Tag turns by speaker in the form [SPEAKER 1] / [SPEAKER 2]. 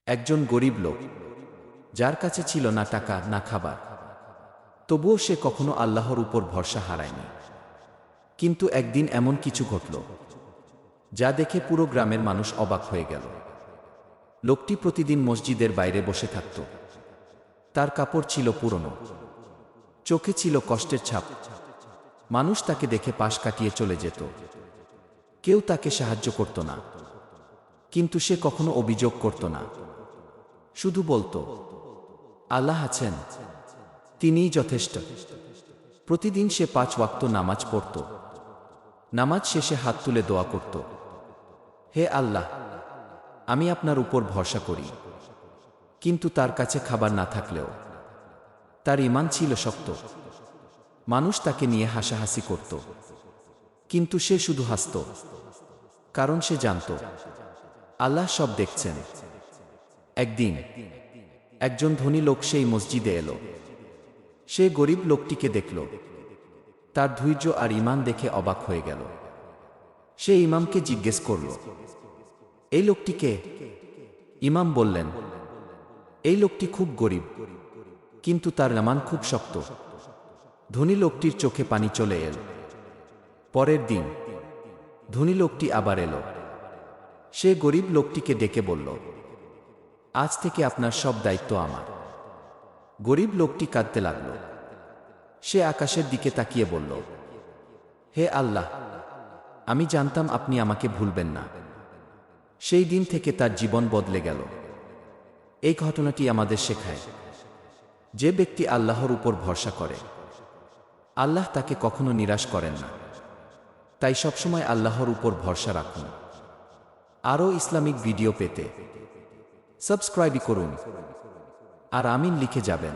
[SPEAKER 1] একজন গরিব লোক, যার কাছে ছিল না টাকা না খাবার, তবুও সে কখনো আল্লাহর উপর ভরসা হারায়নি। কিন্তু একদিন এমন কিছু ঘটল যা দেখে পুরো গ্রামের মানুষ অবাক হয়ে গেল। লোকটি প্রতিদিন মসজিদের বাইরে বসে থাকত। তার কাপড় ছিল পুরনো, চোখে ছিল কষ্টের ছাপ। মানুষ তাকে দেখে পাশ কাটিয়ে চলে যেত, কেউ তাকে সাহায্য করত না। কিন্তু সে কখনো অভিযোগ করত না, শুধু বলতো, আল্লাহ আছেন, তিনিই যথেষ্ট। প্রতিদিন সে 5 ওয়াক্ত নামাজ পড়ত। নামাজ শেষে হাত তুলে দোয়া করত, হে আল্লাহ, আমি আপনার উপর ভরসা করি। কিন্তু তার কাছে খাবার না থাকলেও তার ঈমান ছিল শক্ত। মানুষ তাকে নিয়ে হাসাহাসি করত, কিন্তু সে শুধু হাসত, কারণ সে জানত আল্লাহ সব দেখছেন। একদিন একজন ধনী লোক সেই মসজিদে এলো। সে গরিব লোকটিকে দেখল। তার ধৈর্য আর ঈমান দেখে অবাক হয়ে গেল। সে ইমামকে জিজ্ঞেস করল, এই লোকটি কে? ইমাম বললেন, এই লোকটি খুব গরিব, কিন্তু তার ঈমান খুব শক্ত। ধনী লোকটির চোখে পানি চলে এল। পরের দিন ধনী লোকটি আবার এলো। সে গরিব লোকটিকে ডেকে বলল, আজ থেকে আপনার সব দায়িত্ব আমার। গরিব লোকটি কাঁদতে লাগল। সে আকাশের দিকে তাকিয়ে বলল, হে আল্লাহ, আমি জানতাম আপনি আমাকে ভুলবেন না। সেই দিন থেকে তার জীবন বদলে গেল। এই ঘটনাটি আমাদের শেখায়, যে ব্যক্তি আল্লাহর উপর ভরসা করে, আল্লাহ তাকে কখনো নিরাশ করেন না। তাই সবসময় আল্লাহর উপর ভরসা রাখুন। আরও ইসলামিক ভিডিও পেতে সাবস্ক্রাইব করুন আর আমিন লিখে যাবেন।